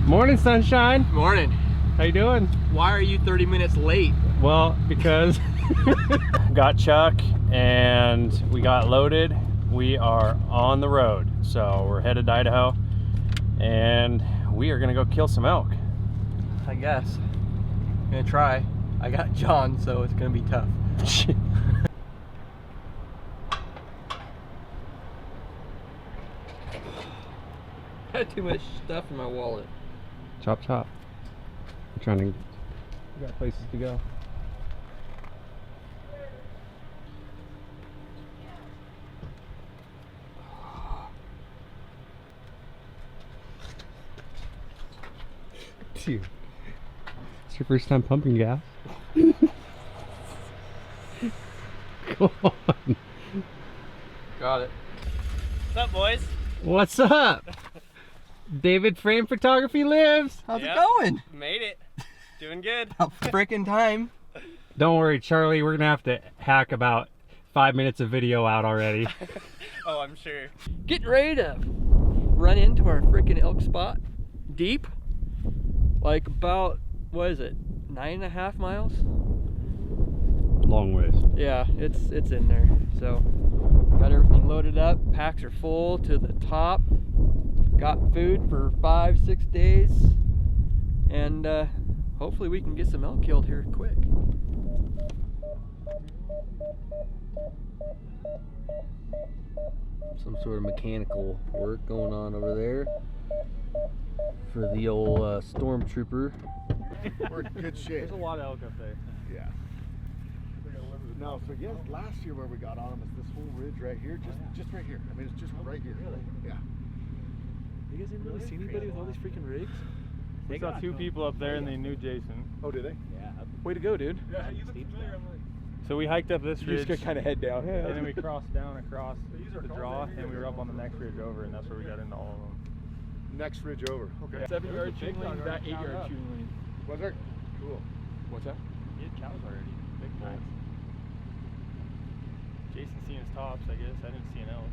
Morning, sunshine. Morning. How you doing? Why are you 30 minutes late? Well, because got Chuck and we got loaded. We are on the road, so we're headed to Idaho, and we are gonna go kill some elk. I guess. I'm gonna try. I got Jon, so it's gonna be tough. I had too much stuff in my wallet. Chop chop. I'm trying to. We got places to go. Dude, it's your first time pumping gas. Come on. Got it. What's up, boys? What's up? David Frame Photography lives. How's it going? Made it. Doing good. About frickin' time. Don't worry, Charlie. We're gonna have to hack about 5 minutes of video out already. Oh, I'm sure. Getting ready to run into our frickin' elk spot. Deep. Like about, what is it? 9.5 miles? Long ways. Yeah, it's in there. So got everything loaded up. Packs are full to the top. Got food for 5-6 days, and hopefully we can get some elk killed here quick. Some sort of mechanical work going on over there for the old stormtrooper. We're in good shape. There's a lot of elk up there. Yeah. No, so yes, last year where we got on them is this whole ridge right here, just right here. I mean, it's just right here. Really? Yeah. You guys didn't really see anybody with all these freaking rigs? They saw two people up there and they knew Jason. Oh, did they? Yeah. Way to go, dude. Yeah, you look familiar. So we hiked up this You ridge just got kind of head down. and then we crossed down across the draw and we were up on the next ridge over, and that's where we got into all of them. Next ridge over. Okay. 7-yard shooting lane, that 8-yard shooting lane. Was there? Cool. What's that? He had cows already. Big bulls. Jason seen his tops, I guess. I didn't see an elk.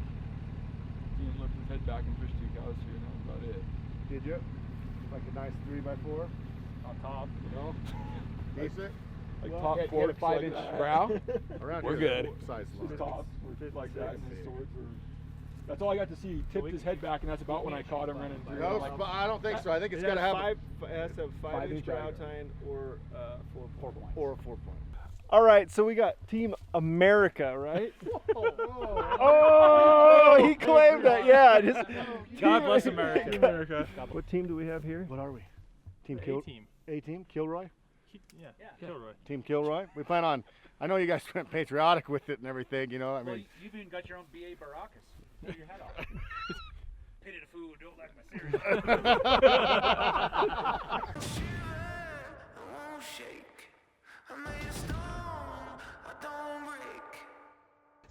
He lifted his head back and pushed 2 cows through, and that was about it. Did you? Like a nice 3x4? On top. No. Decent. Like Well, top he had 4 to 5 inch brow. Around We're here, good. Size His tops were fit like that, and his Size. swords were. That's all I got to see. He tipped his head back, and that's about when I caught him running through. No, Like, but I don't think so. I think it's got to have it has to have 5 inch brow tine or 4 points. or a 4 point. All right, so we got Team America, right? Oh, he claimed that. Yeah. God bless America. What team do we have here? What are we? Team The Kill. A-team. A-team. Kilroy. Yeah. Kilroy. Team Kilroy. We plan on. I know you guys went patriotic with it and everything. You know. I mean. You've even got your own B.A. Baracus. Pull your hat off. Pity the fool who don't like my series.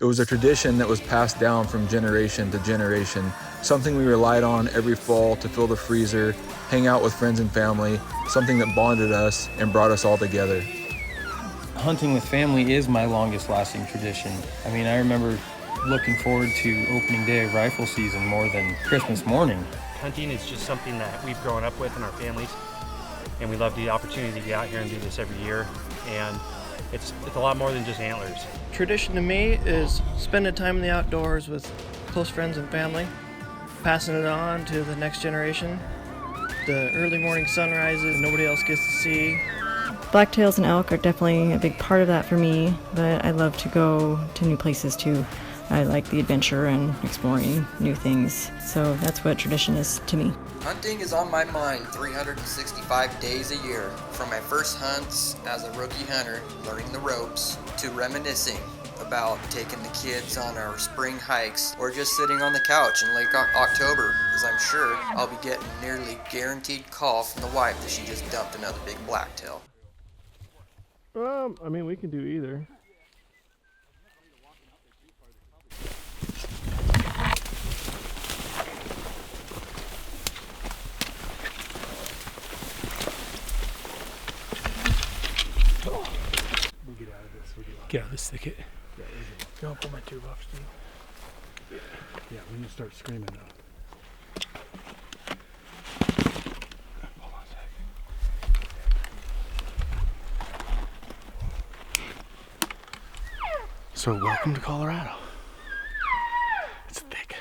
It was a tradition that was passed down from generation to generation, something we relied on every fall to fill the freezer, hang out with friends and family, something that bonded us and brought us all together. Hunting with family is my longest lasting tradition. I mean, I remember looking forward to opening day of rifle season more than Christmas morning. Hunting is just something that we've grown up with in our families, and we love the opportunity to get out here and do this every year. And it's a lot more than just antlers. Tradition to me is spending time in the outdoors with close friends and family, passing it on to the next generation. The early morning sunrises nobody else gets to see. Blacktails and elk are definitely a big part of that for me, but I love to go to new places too. I like the adventure and exploring new things, so that's what tradition is to me. Hunting is on my mind 365 days a year, from my first hunts as a rookie hunter, learning the ropes, to reminiscing about taking the kids on our spring hikes, or just sitting on the couch in late October, as I'm sure I'll be getting a nearly guaranteed call from the wife that she just dumped another big blacktail. I mean, we can do either. Get out of this thicket. Don't pull my tube off, Steve. Yeah, when you start screaming though. So welcome to Colorado. It's thick.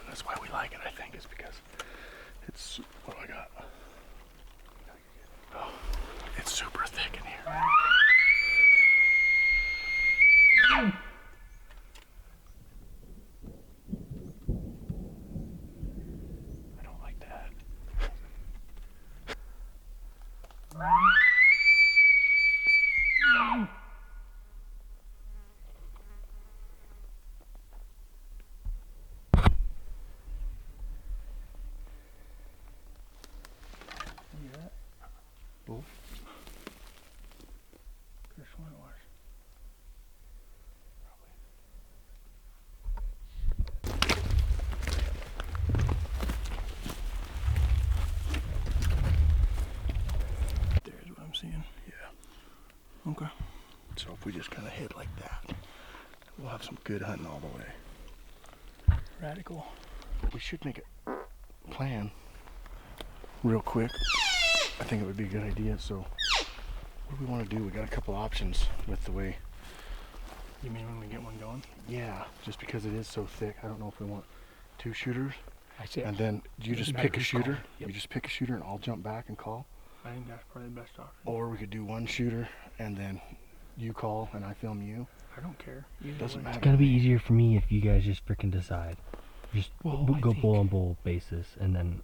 That's why we like it, I think, is because it's, what do I got? Oh, it's super thick in here. I don't like that. Oh. Chris Whitewash. There's what I'm seeing. Yeah. Okay. So if we just kind of hit like that, we'll have some good hunting all the way. Radical. We should make a plan real quick. I think it would be a good idea. So what do we want to do? We got a couple options with the way. You mean when we get one going? Yeah, just because it is so thick. I don't know if we want 2 shooters. I see. And then you just pick a shooter. Yep. You just pick a shooter and I'll jump back and call. I think that's probably the best option. Or we could do 1 shooter and then you call and I film you. I don't care. Doesn't matter. It's gotta be easier for me if you guys just freaking decide. Just go bull on bull basis, and then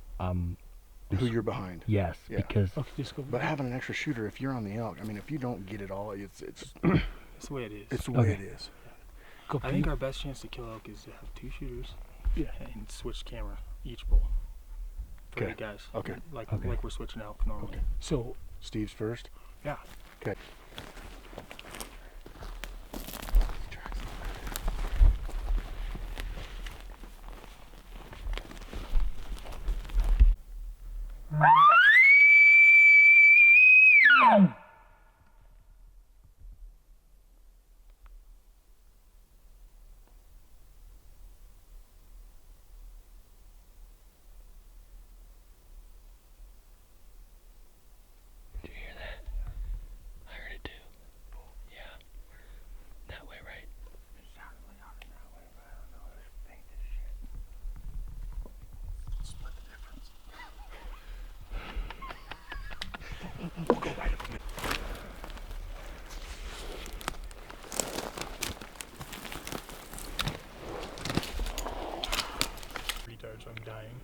who you're behind. Yes, yeah. Because. Okay, just go. But having an extra shooter, if you're on the elk, I mean, if you don't get it all, it's it's the way it is. It's the way it is. I think our best chance to kill elk is to have 2 shooters. Yeah. And switch camera each bull. For Okay. the guys. Okay. Like we're switching elk normally. Okay. So Steve's first. Yeah. Okay. I'm dying.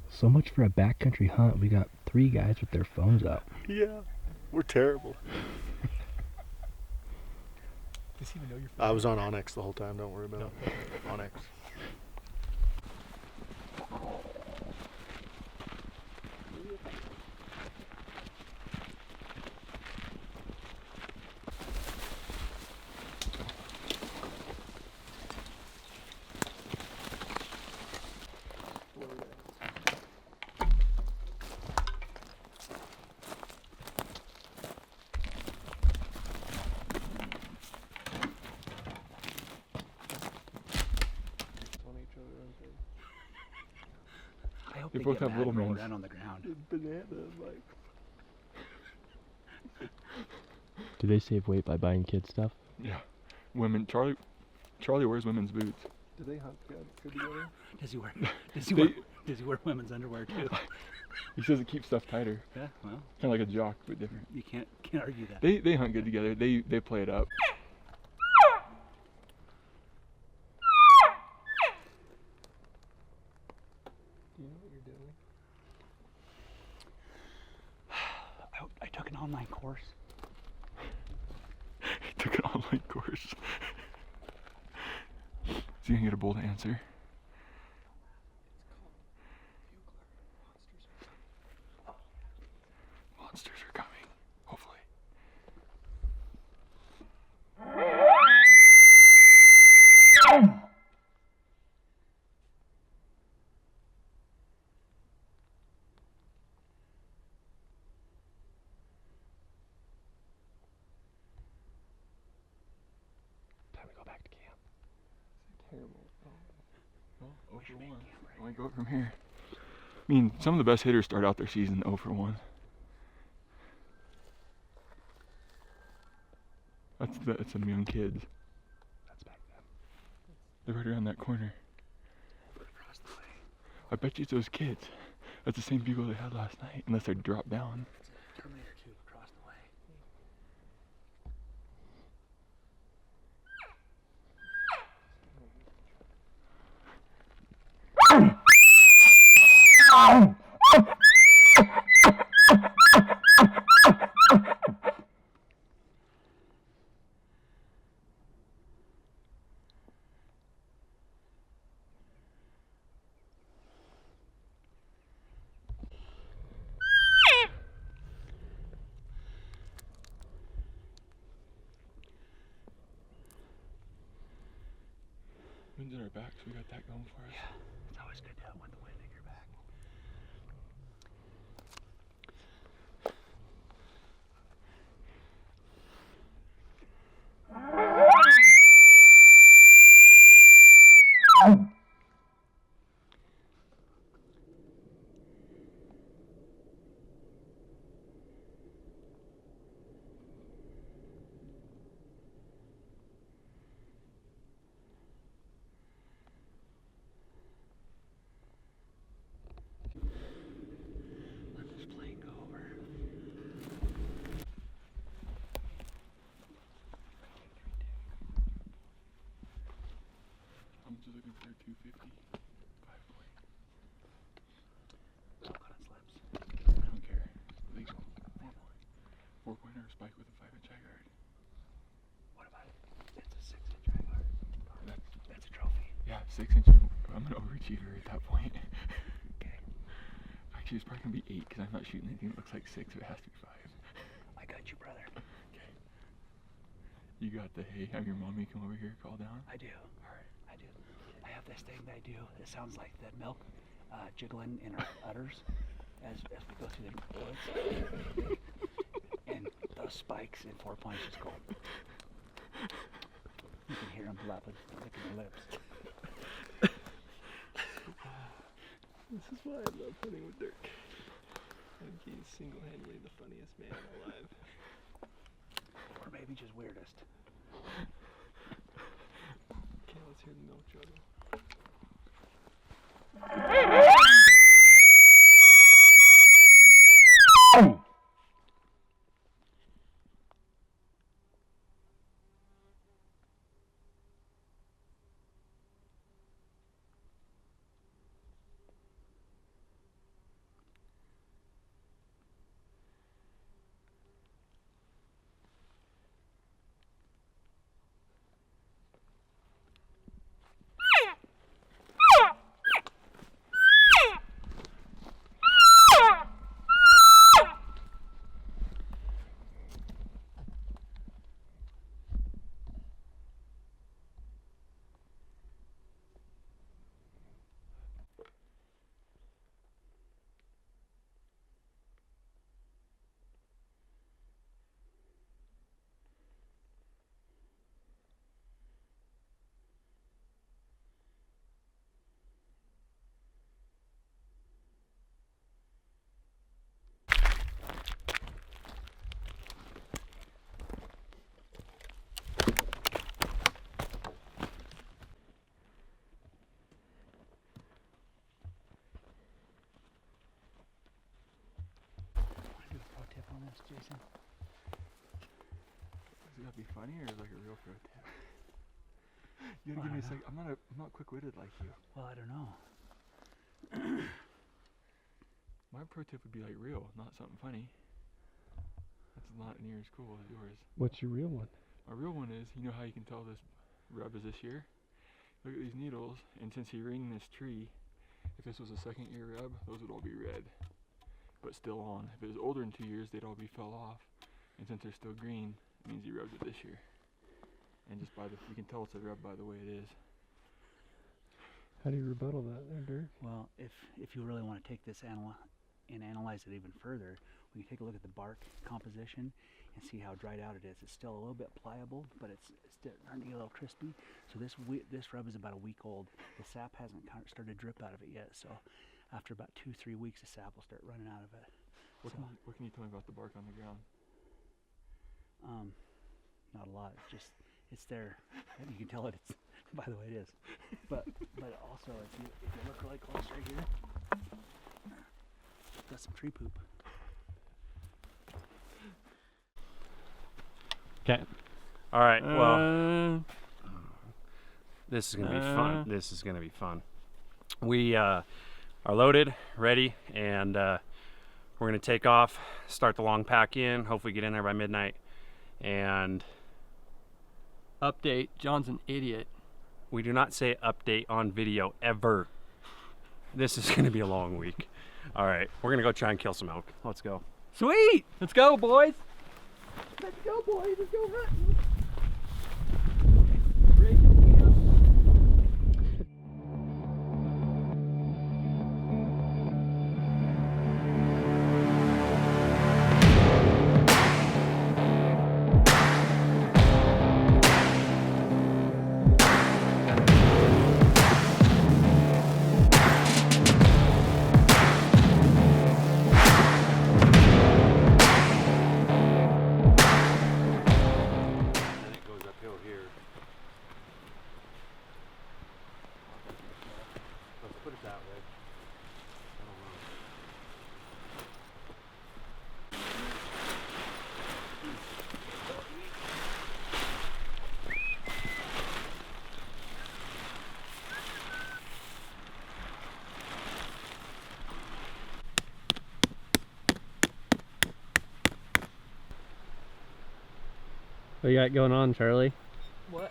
So much for a backcountry hunt. We got 3 guys with their phones out. Yeah, we're terrible. Does he even know your phone? I was on Onyx the whole time. Don't worry about it. Onyx. They both have little names. On the ground. Banana, like. Do they save weight by buying kids stuff? Yeah. Women. Charlie wears women's boots. Do they hunt good together? Does he wear women's underwear too? He says it keeps stuff tighter. Yeah, well. Kind of like a jock, but different. You can't argue that. They hunt good together. They play it up. Do you know what you're doing? I took an online course. He took an online course. Is he gonna get a bull to answer? Monsters are coming, hopefully. Time to go back to camp. Terrible. Well, 0 for 1. Why go from here? I mean, some of the best hitters start out their season 0 for 1. That's some young kids. That's back then. They're right around that corner. Across the way. I bet you it's those kids. That's the same people they had last night, unless they're dropped down. It's a Terminator 2 across the way. Wind's at our backs, we got that going for us. Yeah, it's always good to have the wind at your back. Let this plane go over. How much is looking for a 250? 5-point. Don't cut on slips. I don't care. It's legal. 4-point. 4-pointer spike with a 5-inch high guard. What about it? It's a 6-inch high guard. That's a trophy. Yeah, 6-inch. I'm an overachiever at that point. Okay. Actually, it's probably gonna be 8 because I'm not shooting anything that looks like 6, so it has to be 5. I got you, brother. Okay. You got the hey, have your mommy come over here, call down? I do. Alright. I do. I have this thing that I do. It sounds like the milk jiggling in our udders as we go through the woods. And those spikes in 4 points just go. You can hear them licking their lips. This is why I love hunting with Dirk. I think he's single-handedly the funniest man alive. Or maybe just weirdest. Okay, let's hear the milk juggle. Jason? Is it gonna be funny or like a real pro tip? You gotta give me a sec. I'm not quick-witted like you. Well, I don't know. My pro tip would be like real, not something funny. That's not near as cool as yours. What's your real one? My real one is, you know how you can tell this rub is this year? Look at these needles, and since you ring this tree, if this was a second year rub, those would all be red, but still on. If it was older than 2 years, they'd all be fell off. And since they're still green, it means he rubbed it this year. And just by you can tell it's a rub by the way it is. How do you rebuttal that there, Dirk? Well, if you really want to take this and analyze it even further, we can take a look at the bark composition and see how dried out it is. It's still a little bit pliable, but it's still starting to get a little crispy. So this rub is about a week old. The sap hasn't started to drip out of it yet, so after about 2-3 weeks, the sap will start running out of it. What can you tell me about the bark on the ground? not a lot. It's there. And you can tell it's by the way it is. But also if you look really close right here, got some tree poop. Okay. All right. Well, this is gonna be fun. This is gonna be fun. We are loaded, ready, and we're gonna take off. Start the long pack in. Hopefully, get in there by midnight. And update: John's an idiot. We do not say update on video ever. This is gonna be a long week. All right, we're gonna go try and kill some elk. Let's go. Sweet. Let's go, boys. Let's go, boys. Let's go hunting. What you got going on, Charlie? What?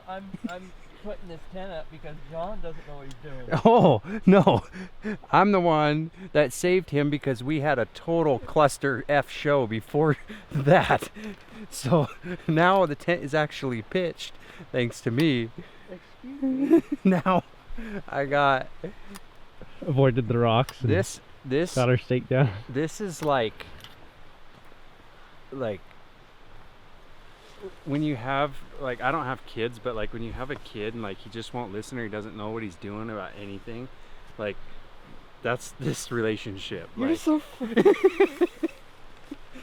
I'm putting this tent up because John doesn't know what he's doing. Oh, no. I'm the one that saved him because we had a total cluster F show before that. So now the tent is actually pitched thanks to me. Excuse me? Now I got... Avoided the rocks. This got our stake down. This is like when you have, like, I don't have kids, but like when you have a kid and like he just won't listen or he doesn't know what he's doing about anything, like that's this relationship. You're like, so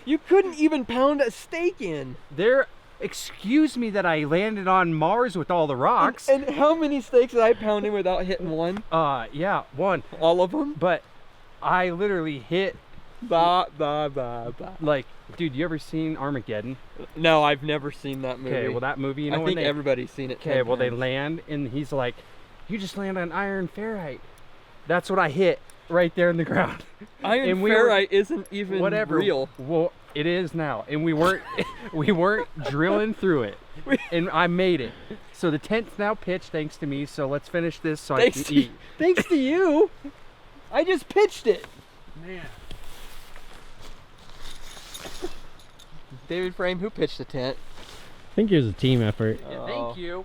you couldn't even pound a stake in. Excuse me that I landed on Mars with all the rocks. And how many stakes did I pound in without hitting one? Yeah, one. All of them? But I literally hit like, dude, you ever seen Armageddon? No, I've never seen that movie. Okay, well that movie, you know, I think everybody's seen it. Okay, well they land and he's like, you just land on iron ferrite. That's what I hit right there in the ground. Iron ferrite isn't even real. Well, it is now, and we weren't drilling through it, and I made it. So the tent's now pitched thanks to me. So let's finish this so I can eat. Thanks to you. I just pitched it. Man. David Frame, who pitched the tent? I think it was a team effort. Yeah, thank you.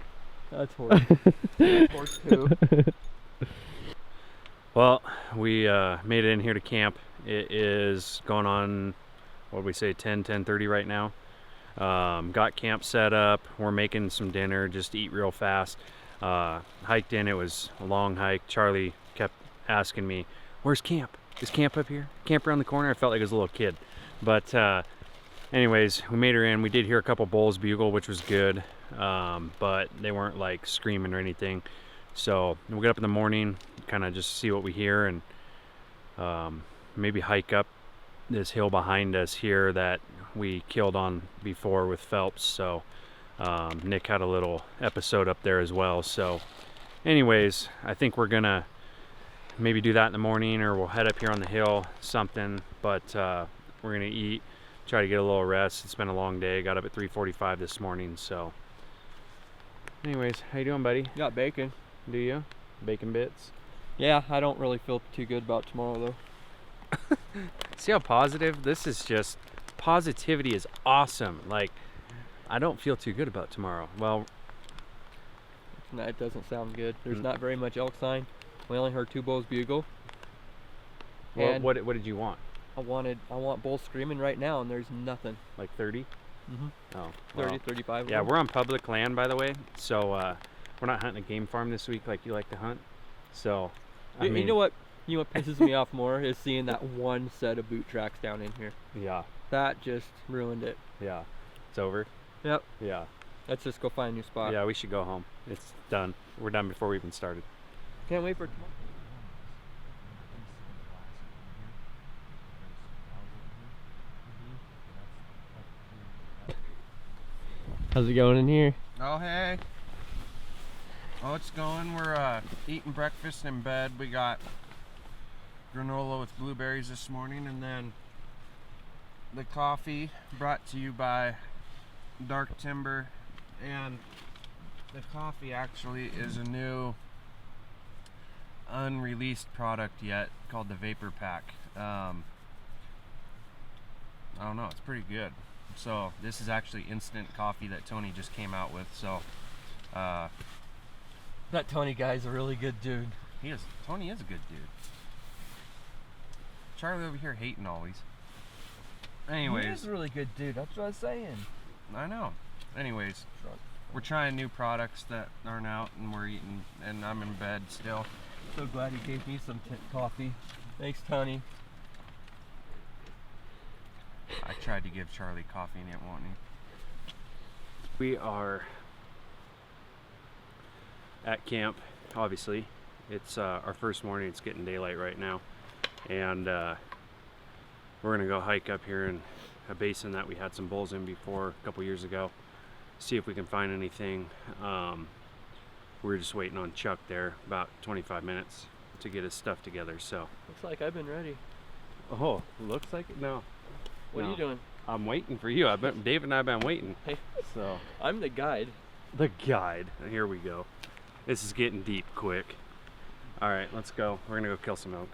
That's horrible. Of course, too. Well, we made it in here to camp. It is going on, what did we say, 10:30 right now. Got camp set up. We're making some dinner just to eat real fast. Hiked in. It was a long hike. Charlie kept asking me, where's camp? Is camp up here? Camp around the corner? I felt like I was a little kid. But anyways, we made her in. We did hear a couple bulls bugle, which was good, but they weren't like screaming or anything. So we'll get up in the morning, kind of just see what we hear, and maybe hike up this hill behind us here that we killed on before with Phelps. So Nick had a little episode up there as well. So anyways, I think we're gonna maybe do that in the morning, or we'll head up here on the hill, something. But we're gonna eat, try to get a little rest. It's been a long day. Got up at 3:45 this morning. So anyways, how you doing, buddy? Got bacon. Do you? Bacon bits? Yeah, I don't really feel too good about tomorrow though. See how positive? This is just, positivity is awesome. Like, I don't feel too good about tomorrow. Well, that doesn't sound good. There's not very much elk sign. We only heard 2 bulls bugle. Well, what did you want? I want bulls screaming right now, and there's nothing. Like 30? Mm-hmm. Oh, 30, well, 35. Yeah, we're on public land, by the way. So we're not hunting a game farm this week like you like to hunt. So, I mean, you know what pisses me off more is seeing that one set of boot tracks down in here. Yeah. That just ruined it. Yeah. It's over. Yep. Yeah. Let's just go find a new spot. Yeah, we should go home. It's done. We're done before we even started. Can't wait for tomorrow. How's it going in here? Oh, hey. Oh, it's going. We're eating breakfast in bed. We got granola with blueberries this morning, and then the coffee brought to you by Dark Timber. And the coffee actually is a new unreleased product yet called the Vapor Pack. I don't know, it's pretty good. So this is actually instant coffee that Tony just came out with. So That Tony guy's a really good dude. he is. Tony is a good dude. Charlie over here hating always. Anyways, He is a really good dude. That's what I was saying. I know. Anyways, we're trying new products that aren't out, and we're eating, and I'm in bed still. So glad he gave me some coffee. Thanks, Tony. I tried to give Charlie coffee and it won't. We are at camp, obviously. It's our first morning. It's getting daylight right now. And we're gonna go hike up here in a basin that we had some bulls in before a couple years ago. See if we can find anything. We're just waiting on Chuck there, about 25 minutes to get his stuff together. So Looks like I've been ready. oh, looks like it. No. What are you doing? I'm waiting for you. Dave and I have been waiting. Hey, So I'm the guide. the guide. Here we go. This is getting deep quick. All right, let's go. We're gonna go kill some elk.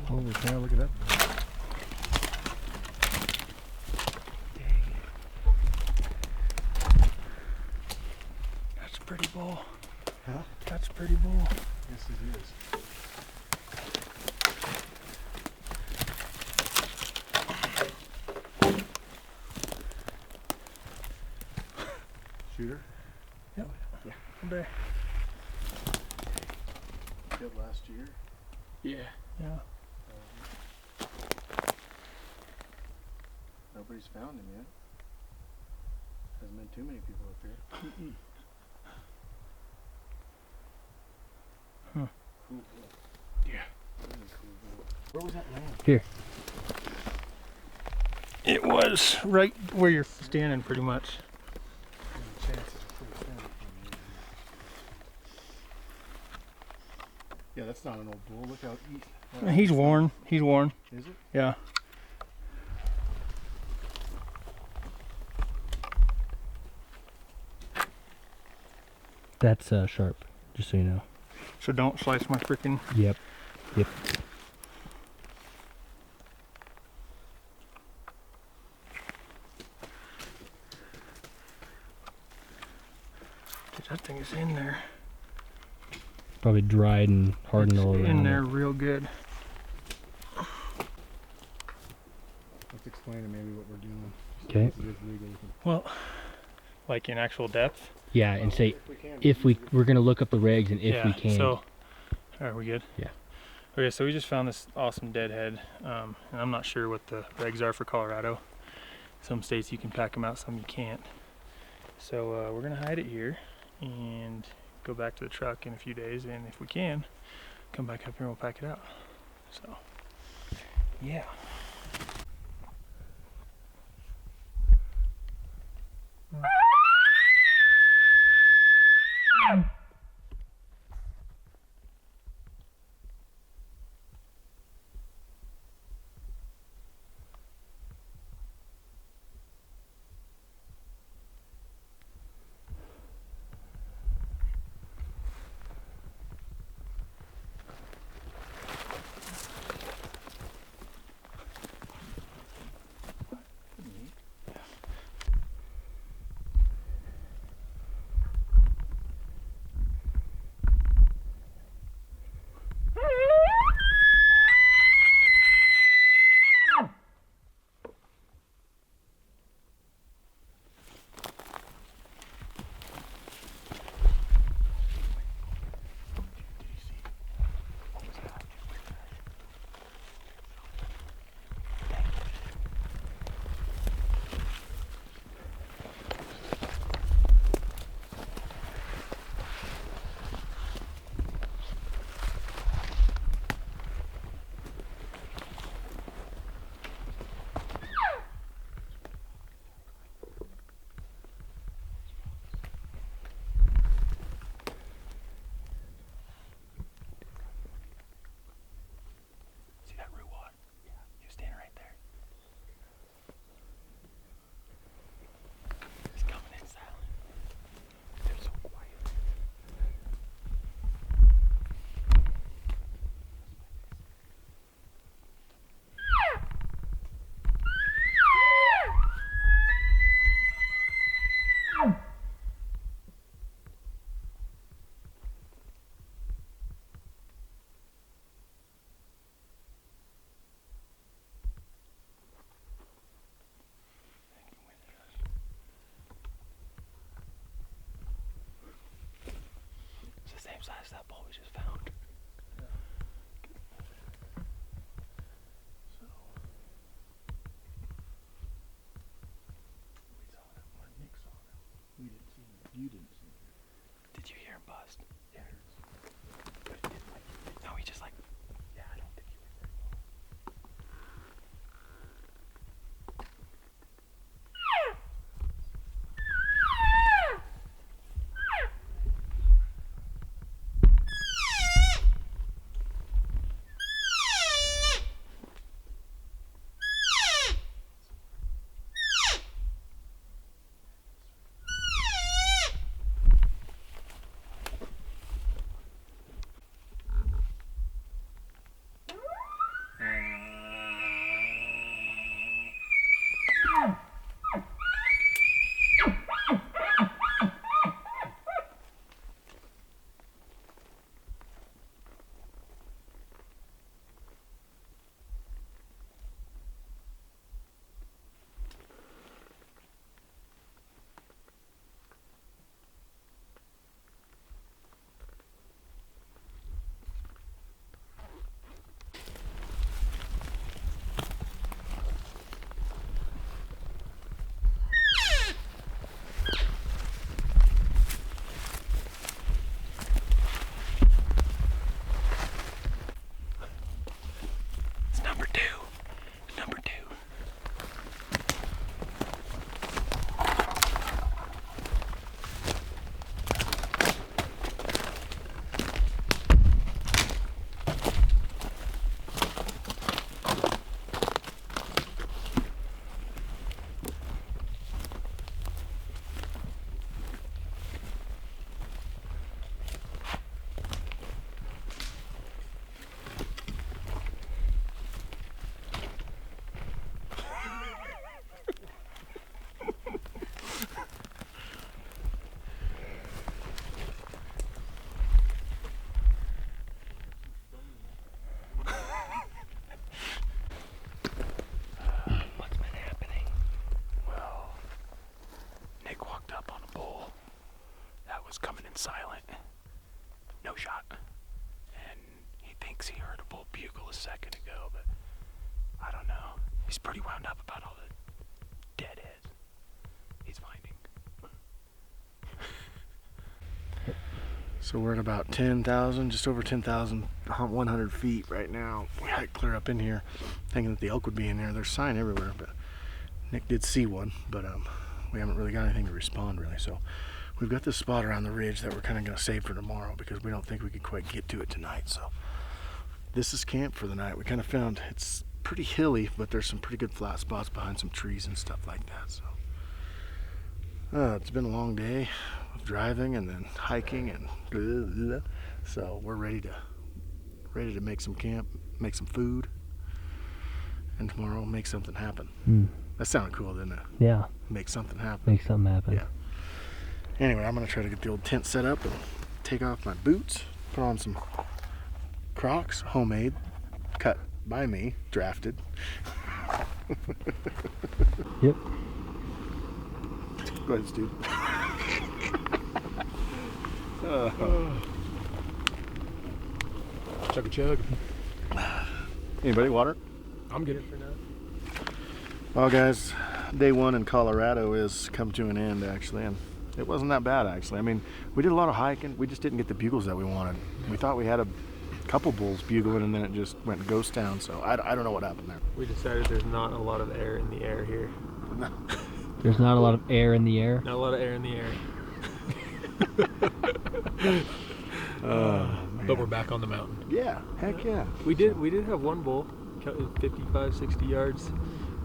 Holy cow, look at that. That's a pretty bull. Huh? That's a pretty bull. Yes, it is. Shooter? Yep. Yeah. There. Killed last year. Yeah. Yeah. Nobody's found him yet. Hasn't been too many people up here. Mm-mm. Huh. Cool. Yeah. Really cool. Where was that land? Here. It was right where you're standing, pretty much. Yeah, that's not an old bull. Look how He's worn. He's worn. Is it? Yeah. That's sharp, just so you know. So don't slice my freaking. Yep. Yep. Dude, that thing is in there. Probably dried and hardened all around. In there real good. Let's explain to maybe what we're doing. Okay. Well, like in actual depth. Yeah, and say if we're gonna look up the regs and if we can. So, are we good? Yeah. Okay, so we just found this awesome deadhead, and I'm not sure what the regs are for Colorado. Some states you can pack them out, some you can't. So we're gonna hide it here and go back to the truck in a few days, and if we can, come back up here and we'll pack it out. So, yeah. Same size as that ball we just found. Yeah. So we saw that one. Nick saw that. We didn't see him. You didn't see him. Did you hear him bust? Yeah. No, he just like. Yeah, I don't think he went very well. second ago, but I don't know. He's pretty wound up about all the deadheads he's finding. So we're at about 10,000, just over 10,100 feet right now. We hiked clear up in here, thinking that the elk would be in there. There's sign everywhere, but Nick did see one, but we haven't really got anything to respond really. So we've got this spot around the ridge that we're kind of going to save for tomorrow because we don't think we can quite get to it tonight. So this is camp for the night. We kind of found it's pretty hilly, but there's some pretty good flat spots behind some trees and stuff like that. So it's been a long day of driving and then hiking and blah, blah. So we're ready to make some camp, make some food, and tomorrow make something happen. That sounded cool, didn't it? Yeah. Make something happen. Make something happen. Yeah. Anyway, I'm gonna try to get the old tent set up and take off my boots, put on some Crocs, homemade, cut by me, drafted. Yep. Go ahead, Steve. Chug a chug. Anybody water? I'm good. For now. Well, guys, day one in Colorado is come to an end actually, and it wasn't that bad actually. I mean, we did a lot of hiking. We just didn't get the bugles that we wanted. We thought we had a couple bulls bugling, and then it just went ghost town. So I don't know what happened there. We decided there's not a lot of air in the air here. There's not a lot of air in the air. Not a lot of air in the air. But we're back on the mountain. Yeah, heck yeah. We did have one bull, 55, 60 yards.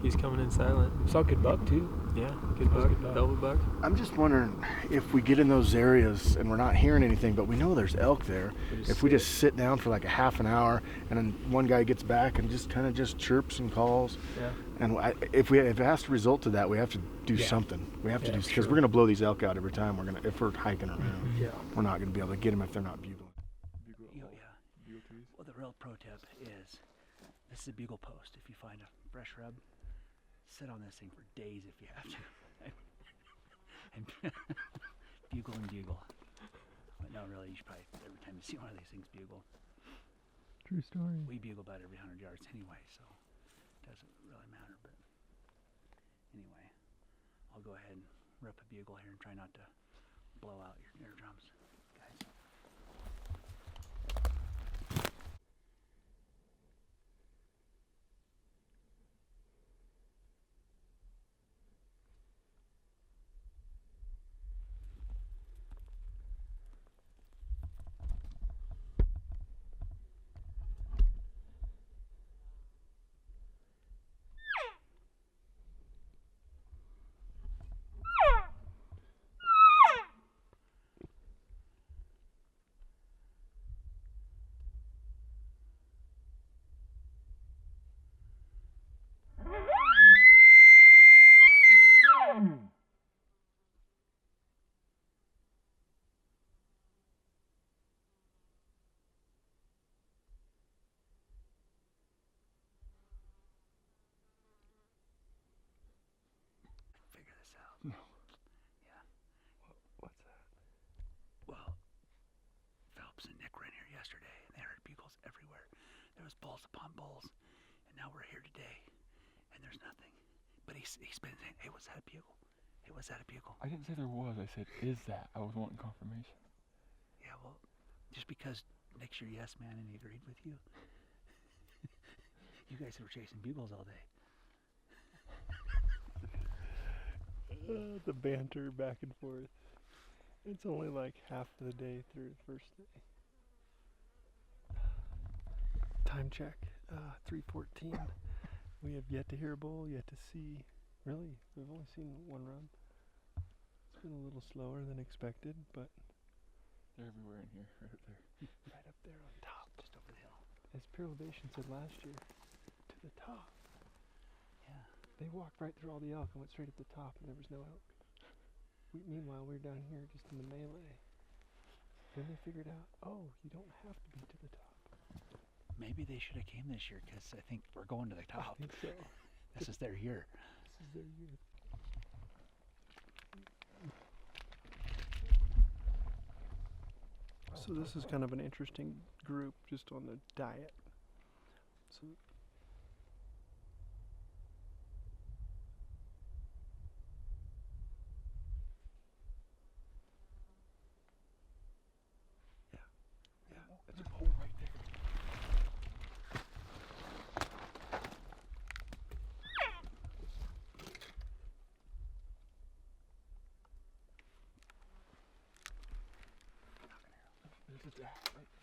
He's coming in silent. Saw a good buck too. Yeah, good buck, velvet buck. I'm just wondering if we get in those areas and we're not hearing anything, but we know there's elk there. If we just sit down for like a half an hour and then one guy gets back and just kind of just chirps and calls. Yeah. And if it has to result to that, we have to do something. We have to do, because we're gonna blow these elk out every time if we're hiking around. Yeah. We're not gonna be able to get them if they're not bugling. Well, the real pro tip is this is a bugle post. If you find a fresh rub, sit on this thing for days if you have to. and bugle and bugle. But no, really, you should probably, every time you see one of these things, bugle. True story. We bugle about every 100 yards anyway, so it doesn't really matter. But anyway, I'll go ahead and rip a bugle here and try not to blow out your eardrums, guys. What's that? Well, Phelps and Nick were in here yesterday, and they heard bugles everywhere. There was bulls upon bulls, and now we're here today, and there's nothing. But he's been saying, "Hey, was that a bugle? Hey, was that a bugle?" I didn't say there was. I said, "Is that?" I was wanting confirmation. Yeah, well, just because Nick's your yes man and he agreed with you, you guys were chasing bugles all day. The banter back and forth. It's only like half of the day through the first day. Time check, 3:14. We have yet to hear a bull, yet to see. Really, we've only seen one run. It's been a little slower than expected, but they're everywhere in here, right up there. Right up there on top, just over the hill. As Pure Elevation said last year, to the top. Yeah. They walked right through all the elk and went straight at the top, and there was no elk. Meanwhile, we're down here just in the melee. Then they figured out, oh, you don't have to be to the top. Maybe they should have came this year, because I think we're going to the top. I think so. This is their year. This is their year. So this is kind of an interesting group just on the diet. awesome. Yeah, that's a pole right there. There's a jack right there.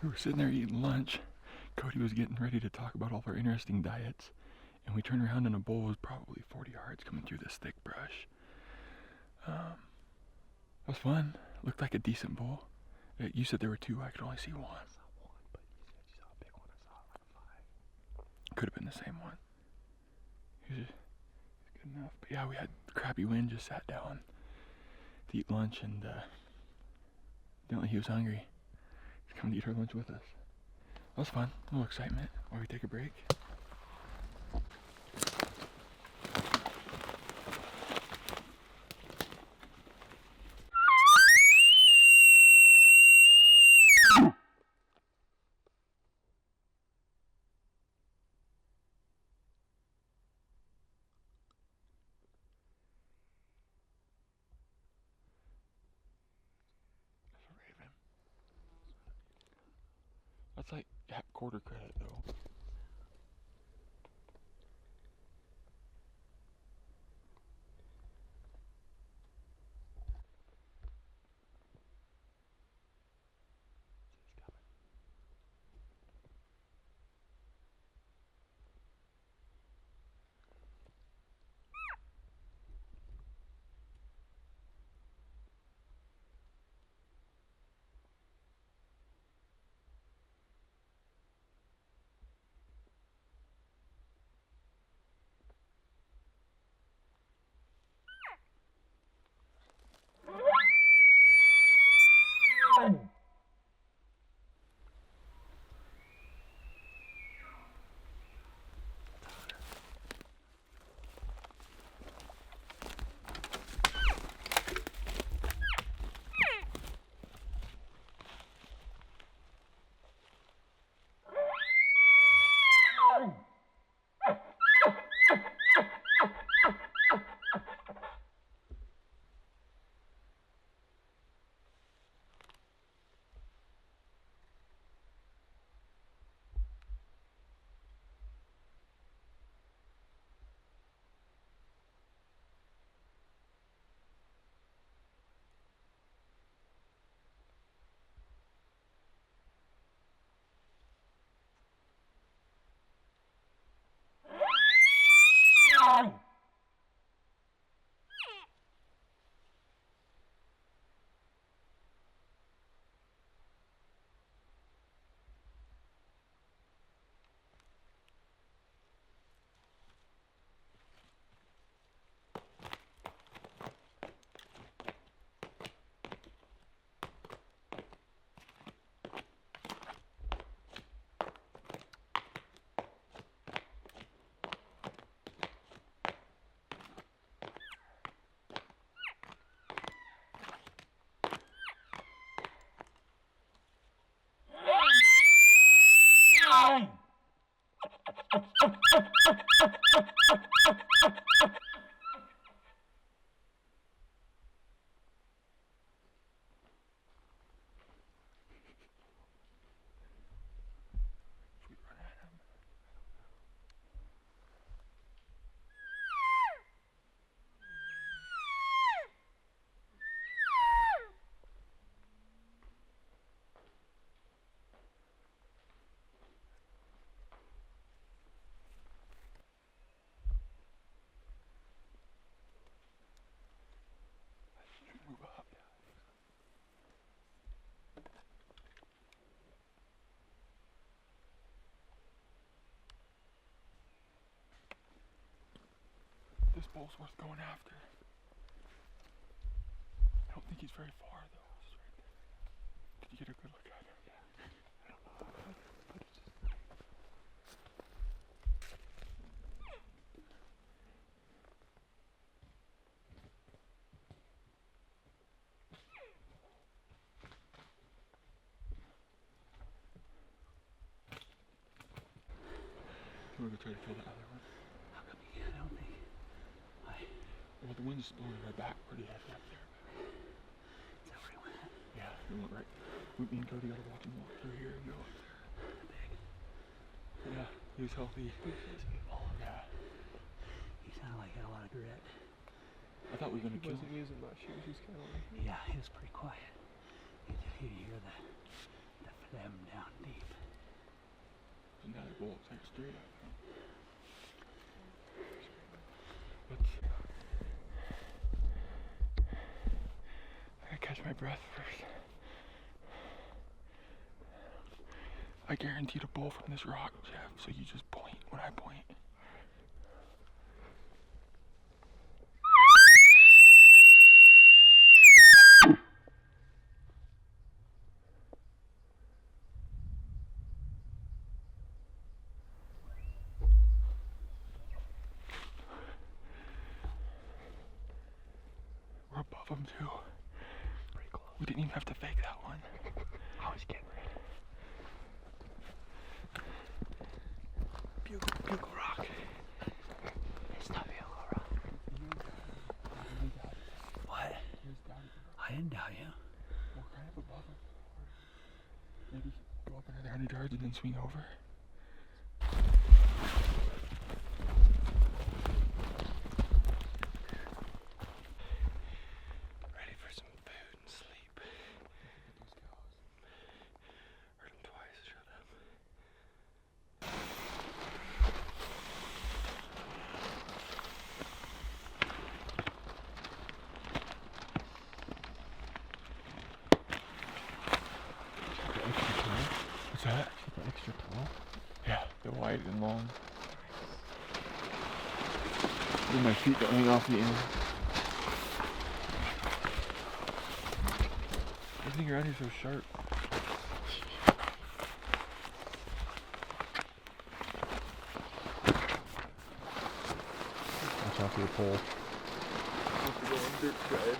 We were sitting there eating lunch. Cody was getting ready to talk about all of our interesting diets, and we turned around and a bull was probably 40 yards coming through this thick brush. It was fun. Looked like a decent bull. You said there were two. I could only see one. I saw one, but you said you saw a big one. I saw like a 5. Could have been the same one. He was good enough. But yeah, we had crappy wind. Just sat down to eat lunch, and evidently he was hungry. He's coming to eat our lunch with us. That was fun. A little excitement while we take a break. That's like quarter credit though. This bull's worth going after. I don't think he's very far though. He's right there. Did you get a good look at him? Yeah. I'm gonna go try to kill the other one. How come you can't help me? Well, the wind's blowing right back pretty heavy up there. Is that where he went? Yeah, we went right. Me and Cody gotta watch him walk through here and go up there. Big. Yeah, he was healthy. Yeah. He sounded like he had a lot of grit. I thought we were gonna kill him. He wasn't using much. He was just kind of like... Yeah, he was pretty quiet. You could hear the phlegm down deep. There's another bull like straight up. I gotta catch my breath first. I guaranteed a bull from this rock, Jeff, so you just point when I point. We're above them too. Pretty close. We didn't even have to fake that one. I was getting ready. Bugle rock. It's not Bugle rock. What? I didn't doubt you. We're kind of above them. Maybe go up another 100 yards and then swing over. Ready for some food and sleep. Heard him twice, shut up. What's that? Extra tall? Yeah, they're wide and long. Then my feet don't hang off the end. Everything around here is so sharp. Watch out for your pole. Supposed to go on Dirk's side.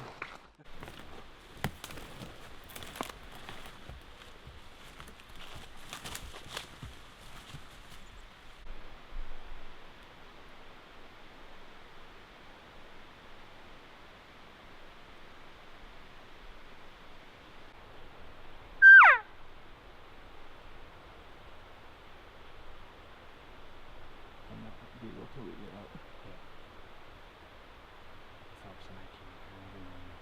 Until we get out. Yeah. Phelps and I came here every morning.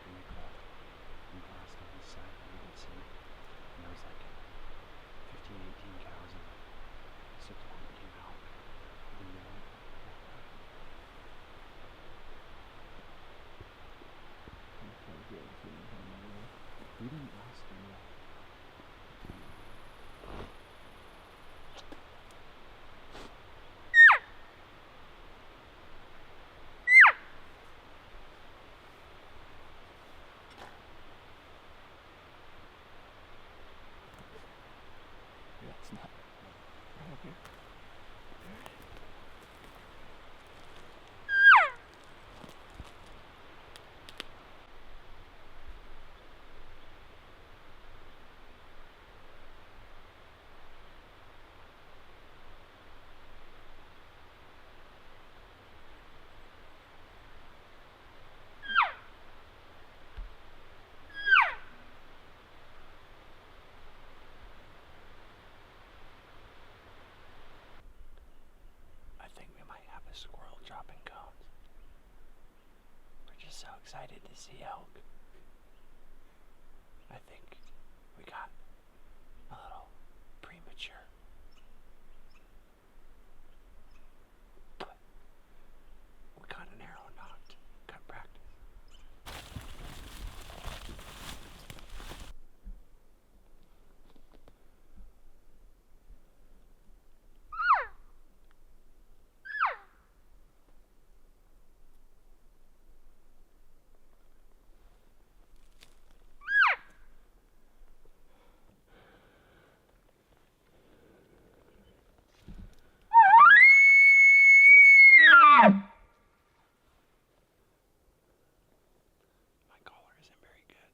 here. I think we might have a squirrel dropping cones. We're just so excited to see elk. I think we got a little premature. But we got an arrow knocked. Got practice. My caller isn't very good.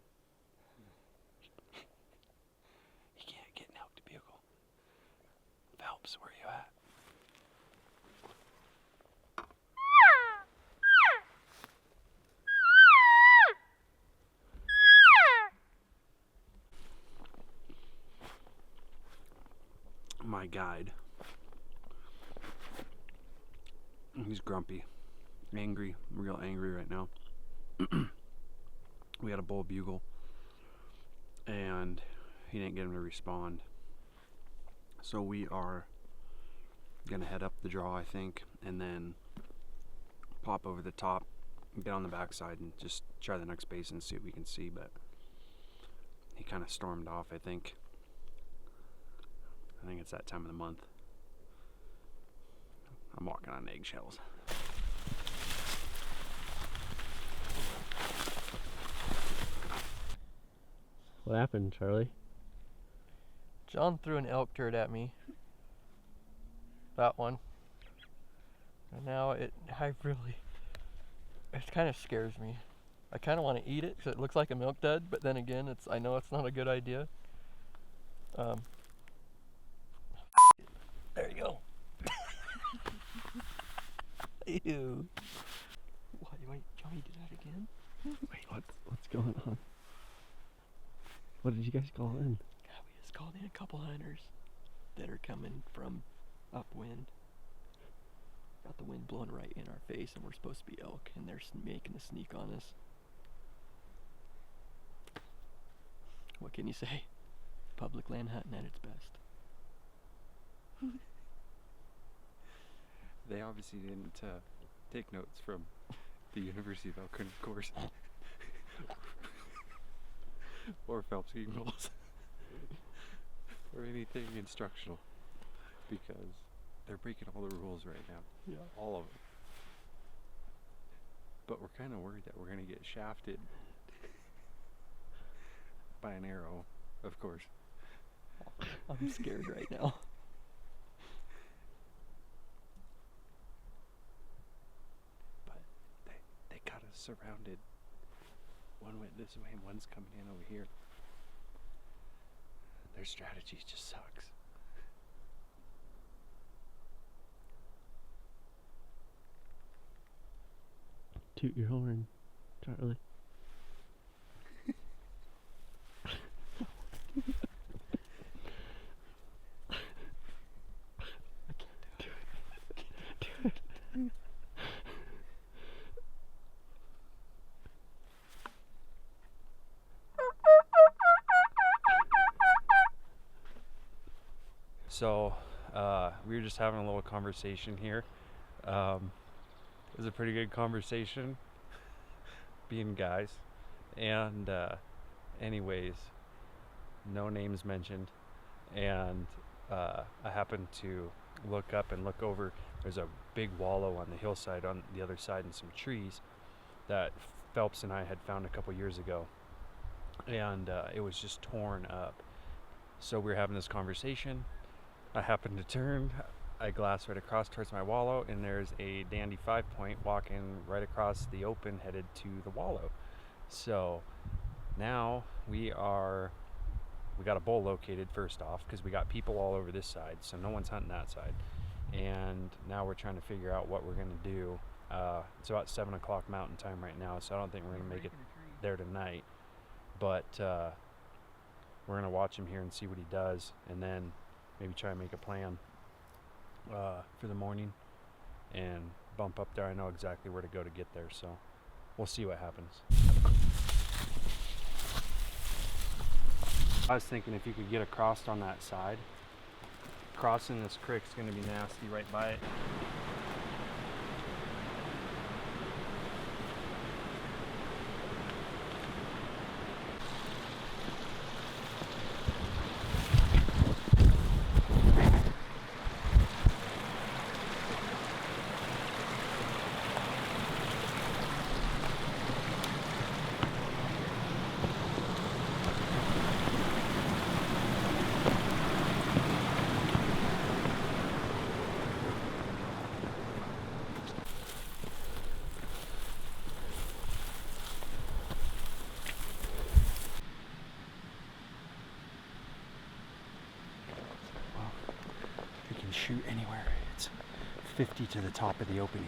You can't get an elk to bugle. Phelps, where you at? My guide. He's grumpy, angry, real angry right now. We had a bull bugle and he didn't get him to respond. So we are gonna head up the draw, I think, and then pop over the top, get on the backside and just try the next base and see what we can see. But he kind of stormed off, I think. I think it's that time of the month. I'm walking on eggshells. What happened, Charlie? Jon threw an elk turd at me. That one. And now it kind of scares me. I kind of want to eat it because it looks like a milk dud, but then again, I know it's not a good idea. There you go. Ew. What, you want me to do that again? Wait, what's going on? What did you guys call in? God, we just called in a couple hunters that are coming from upwind. Got the wind blowing right in our face, and we're supposed to be elk, and they're making a sneak on us. What can you say? Public land hunting at its best. They obviously didn't take notes from the University of Elkhorn, of course, or Phelps Eagles, or anything instructional, because they're breaking all the rules right now. Yeah. All of them. But we're kind of worried that we're going to get shafted by an arrow, of course. I'm scared right now. They got us surrounded. One went this way and one's coming in over here. Their strategy just sucks. Toot your horn, Charlie. So we were just having a little conversation here. It was a pretty good conversation, being guys. And anyways, no names mentioned. And I happened to look up and look over. There's a big wallow on the hillside on the other side and some trees that Phelps and I had found a couple years ago. And it was just torn up. So we were having this conversation. I happened to turn, I glanced right across towards my wallow, and there's a dandy 5-point walking right across the open headed to the wallow. So now we got a bull located first off, because we got people all over this side, so no one's hunting that side. And now we're trying to figure out what we're going to do. It's about 7 o'clock mountain time right now, so I don't think we're going to make it there tonight. But we're going to watch him here and see what he does, and then maybe try and make a plan for the morning and bump up there. I know exactly where to go to get there, so we'll see what happens. I was thinking if you could get across on that side. Crossing this creek's going to be nasty right by it. Shoot anywhere. It's 50 to the top of the opening.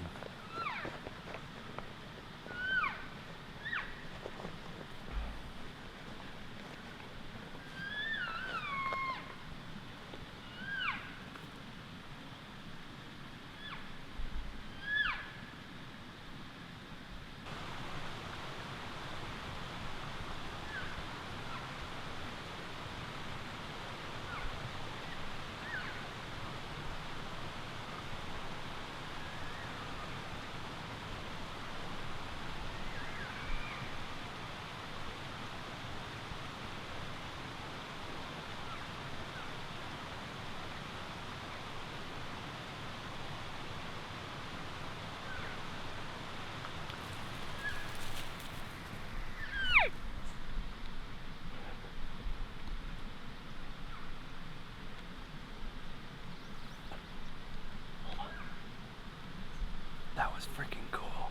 That was freaking cool.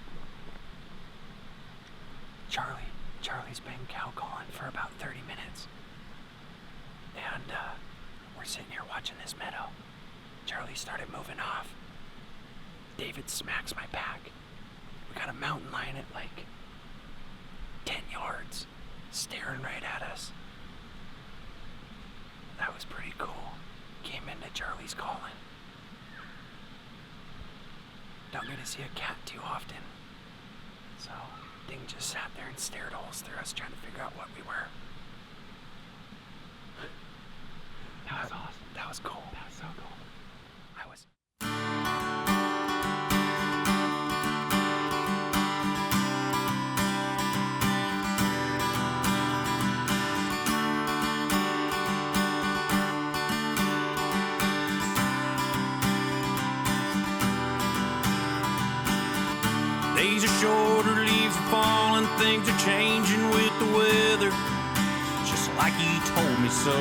Charlie's been cow calling for about 30 minutes. And we're sitting here watching this meadow. Charlie started moving off. David smacks my back. We got a mountain lion at like 10 yards, staring right at us. That was pretty cool. Came into Charlie's calling. Don't get to see a cat too often. So, thing just sat there and stared holes through us trying to figure out what we were. That was awesome. That was cool. That was so cool. I was... Days are shorter, leaves are falling, things are changing with the weather, just like you told me so.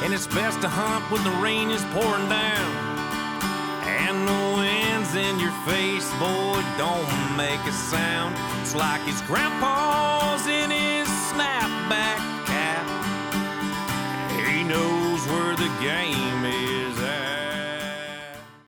And it's best to hunt when the rain is pouring down and the wind's in your face, boy, don't make a sound. It's like his grandpa's in his snapback cap. He knows where the game